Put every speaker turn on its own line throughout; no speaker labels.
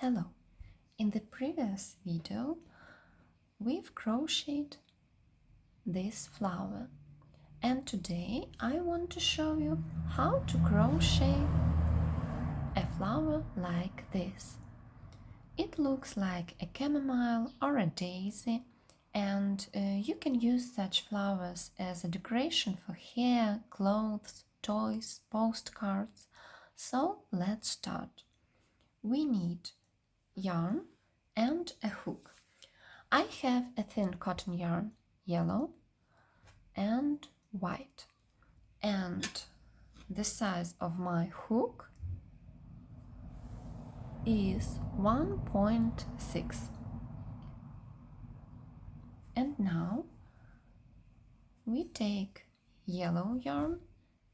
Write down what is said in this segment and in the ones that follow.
Hello! In the previous video we've crocheted this flower, and today I want to show you how to crochet a flower like this. It looks like a chamomile or a daisy, and you can use such flowers as a decoration for hair, clothes, toys, postcards. So let's start. We need yarn and a hook. I have a thin cotton yarn, yellow and white, and the size of my hook is 1.6. And now we take yellow yarn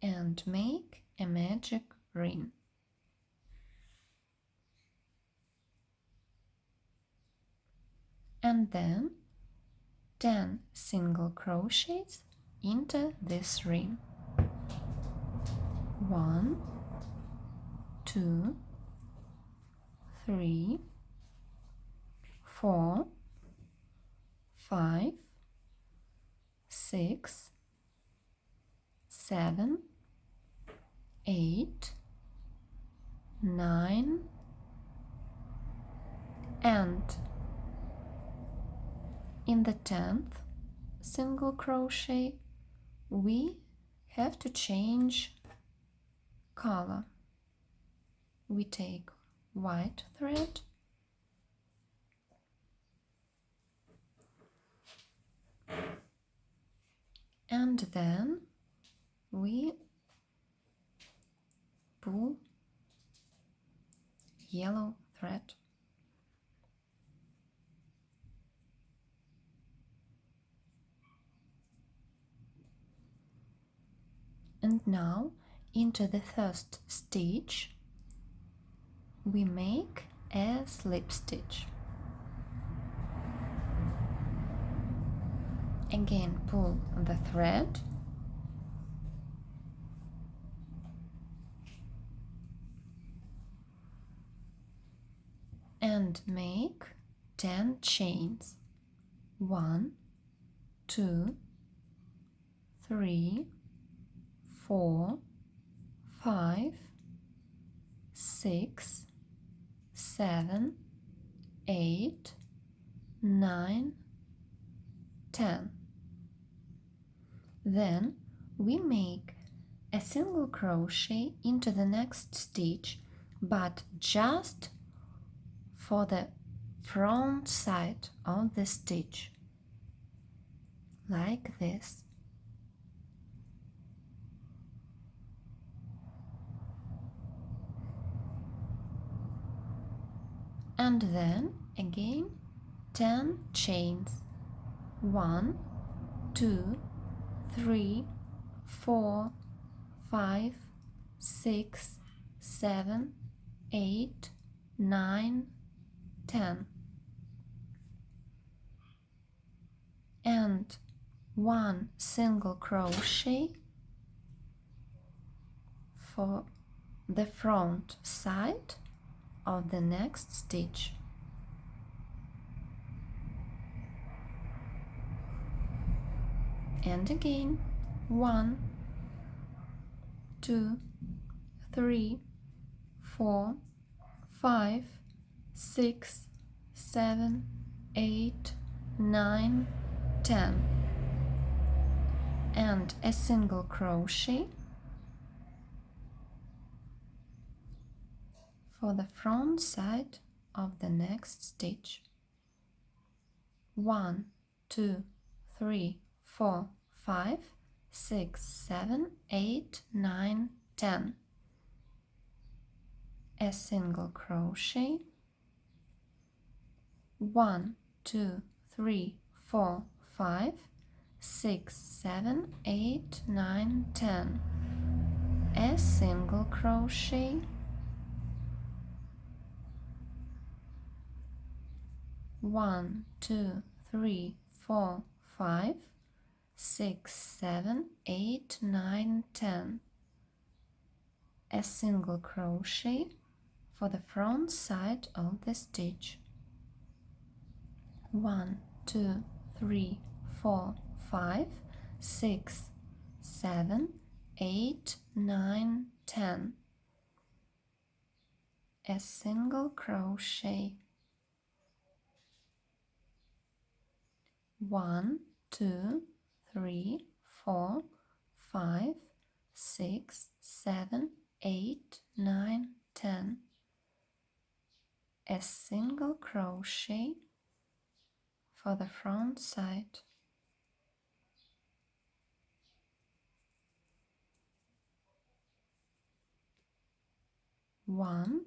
and make a magic ring. And then 10 single crochets into this ring. 1, 2, 3, 4, 5, 6, 7, 8, 9, and in the 10th single crochet we have to change color. We take white thread and then we pull yellow thread. And now into the first stitch we make a slip stitch. Again pull the thread and make 10 chains. 1, 2, 3, 4, 5, 6, 7, 8, 9, 10. Then we make a single crochet into the next stitch, but just for the front side of the stitch, like this. And then again 10 chains. 1, 2, 3, 4, 5, 6, 7, 8, 9, 10. And 1 single crochet for the front side of the next stitch. And again 1, 2, 3, 4, 5, 6, 7, 8, 9, 10, and a single crochet for the front side of the next stitch. 1, 2, 3, 4, 5, 6, 7, 8, 9, 10. A single crochet. 1, 2, 3, 4, 5, 6, 7, 8, 9, 10. A single crochet. 1, 2, 3, 4, 5, 6, 7, 8, 9, 10. A single crochet for the front side of the stitch. 1, 2, 3, 4, 5, 6, 7, 8, 9, 10. A single crochet. 1, 2, 3, 4, 5, 6, 7, 8, 9, 10. A single crochet for the front side. 1,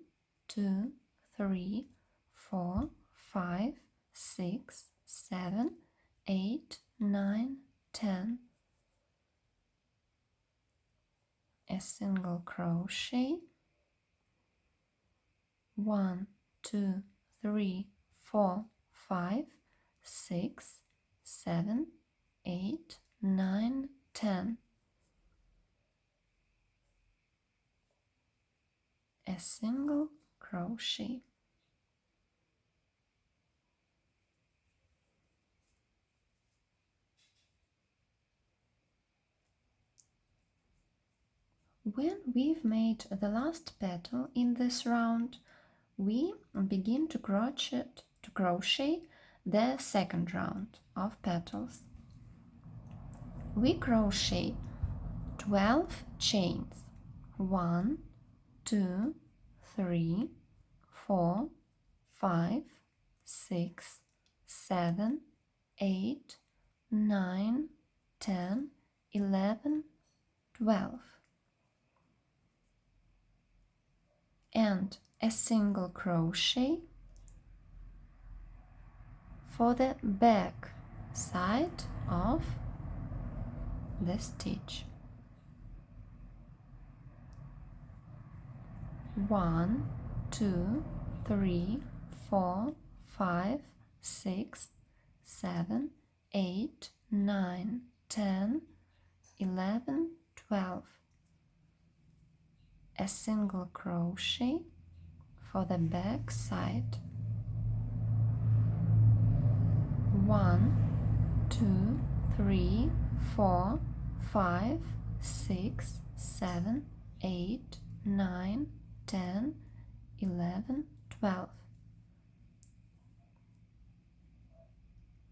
2, 3, 4, 5, 6, 7, 8, 9, 10. A single crochet. 1, 2, 3, 4, 5, 6, 7, 8, 9, 10. A single crochet. When we've made the last petal in this round, we begin to crochet the second round of petals. We crochet 12 chains. 1, 2, 3, 4, 5, 6, 7, 8, 9, 10, 11, 12. And a single crochet for the back side of the stitch. 1, 2, 3, 4, 5, 6, 7, 8, 9, 10, 11, 12. A single crochet for the back side. 1, 2, 3, 4, 5, 6, 7, 8, 9, 10, 11, 12.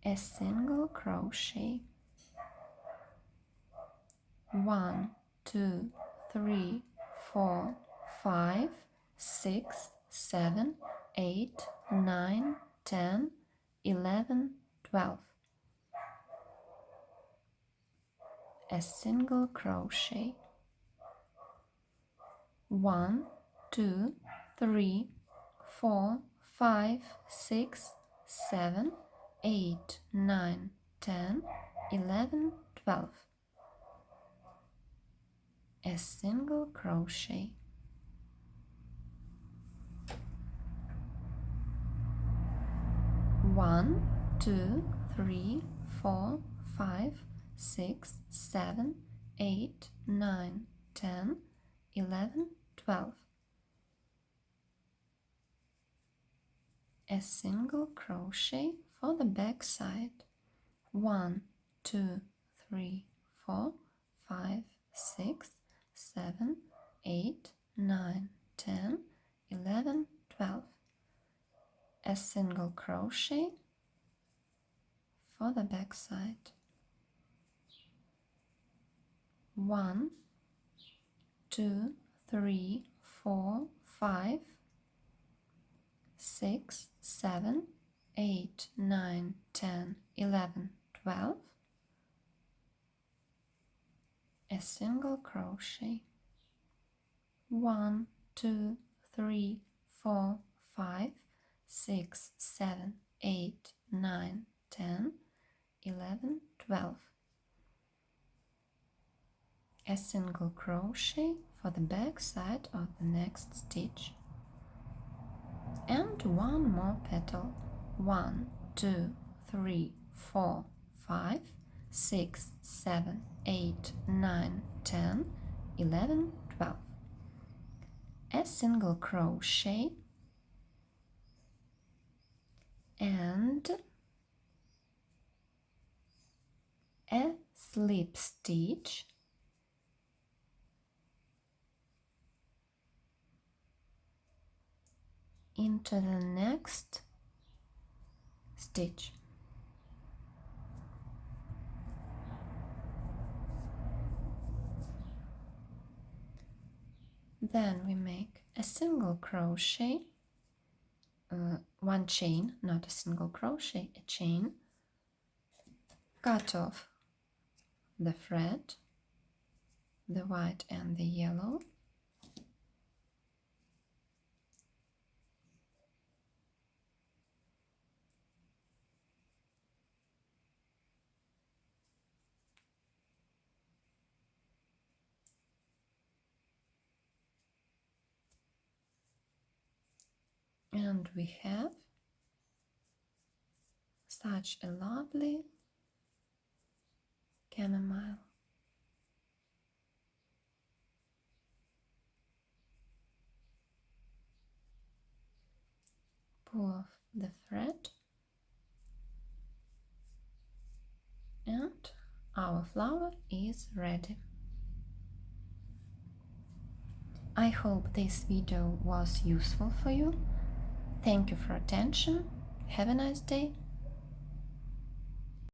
A single crochet. 1, 2, 3, 4, 5, 6, 7, 8, 9, 10, 11, 12. A single crochet. 1, 2, 3, 4, 5, 6, 7, 8, 9, 10, 11, 12. A single crochet. 1, 2, 3, 4, 5, 6, 7, 8, 9, 10, 11, 12. A single crochet for the back side. 1, 2, 3, 4, 5, 6, 7, 8, 9, 10, 11, 12. A single crochet for the back side. 1, 2, 3, 4, 5, 6, 7, 8, 9, 10, 11, 12. A single crochet. 1, 2, 3, 4, 5, 6, 7, 8, 9, 10, 11, 12. A single crochet for the back side of the next stitch. And one more petal. 1, 2, 3, 4, 5, 6, 7, 8, 9, 10, 11, 12. A single crochet and a slip stitch into the next stitch. Then we make a single crochet, one chain, not a single crochet, a chain, cut off the thread, the white and the yellow, and we have such a lovely chamomile. Pull off the thread and our flower is ready. I hope this video was useful for you. Thank you for attention. Have a nice day.